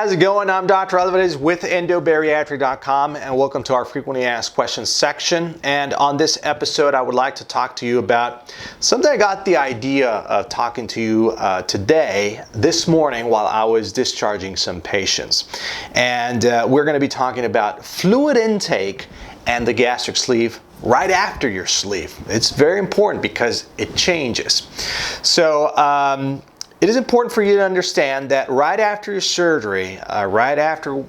how's it going? I'm Dr. Alvarez with Endobariatric.com, and welcome to our frequently asked questions section. And on this episode, I would like to talk to you about something I got the idea of talking to you this morning while I was discharging some patients. And we're going to be talking about fluid intake and the gastric sleeve right after your sleeve. It's very important because it changes. So, it is important for you to understand that right after your surgery,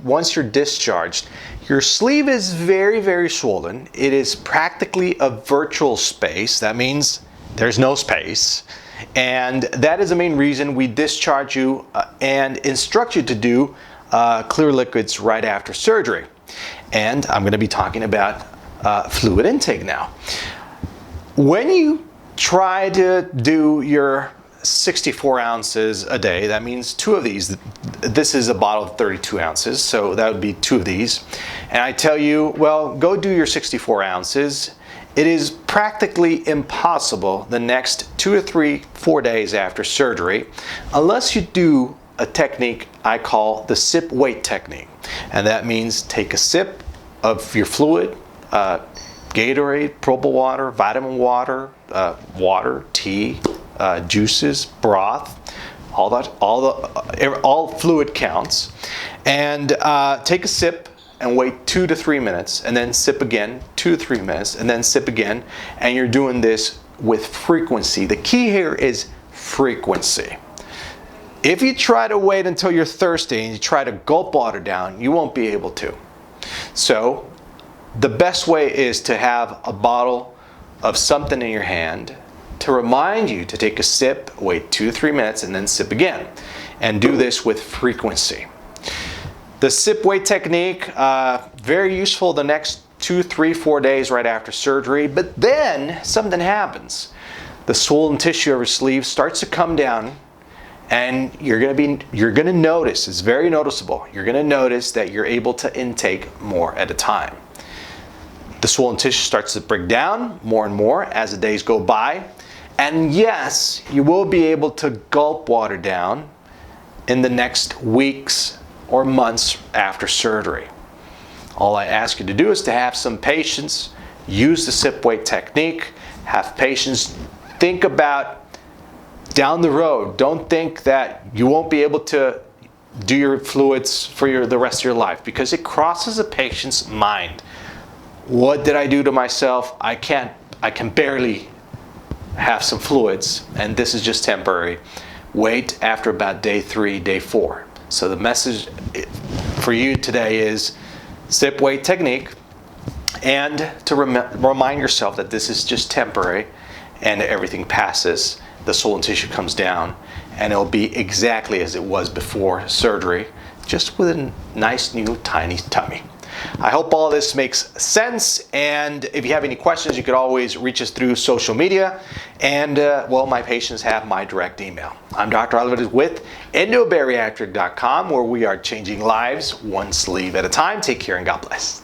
once you're discharged, your sleeve is very, very swollen. It is practically a virtual space. That means there's no space. And that is the main reason we discharge you and instruct you to do clear liquids right after surgery. And I'm going to be talking about fluid intake now. When you try to do your 64 ounces a day, that means 2 of these. This is a bottle of 32 ounces, so that would be 2 of these. And I tell you, well, go do your 64 ounces. It is practically impossible the next 2 or 3, 4 days after surgery, unless you do a technique I call the sip wait technique. And that means take a sip of your fluid, Gatorade, Propel water, vitamin water, water, tea, juices, broth, all fluid counts, and take a sip and wait 2 to 3 minutes, and then sip again, 2 to 3 minutes, and then sip again, and you're doing this with frequency. The key here is frequency. If you try to wait until you're thirsty and you try to gulp water down, you won't be able to. So the best way is to have a bottle of something in your hand to remind you to take a sip, wait 2 to 3 minutes, and then sip again. And do this with frequency. The sip wait technique, very useful the next 2, 3, 4 days right after surgery, but then something happens. The swollen tissue of your sleeve starts to come down, and you're gonna notice, it's very noticeable, you're gonna notice that you're able to intake more at a time. The swollen tissue starts to break down more and more as the days go by. And yes, you will be able to gulp water down in the next weeks or months after surgery. All I ask you to do is to have some patience, use the sip wait technique, have patience, think about down the road. Don't think that you won't be able to do your fluids for the rest of your life, because it crosses a patient's mind. What did I do to myself? I can barely have some fluids, and this is just temporary. Wait after about day 3, day 4. So the message for you today is sip wait technique, and to remind yourself that this is just temporary and everything passes. The swollen tissue comes down and it'll be exactly as it was before surgery, just with a nice new tiny tummy. I hope all this makes sense, and if you have any questions, you could always reach us through social media, and well, my patients have my direct email. I'm Dr. Alvarez with Endobariatric.com, where we are changing lives one sleeve at a time. Take care and God bless.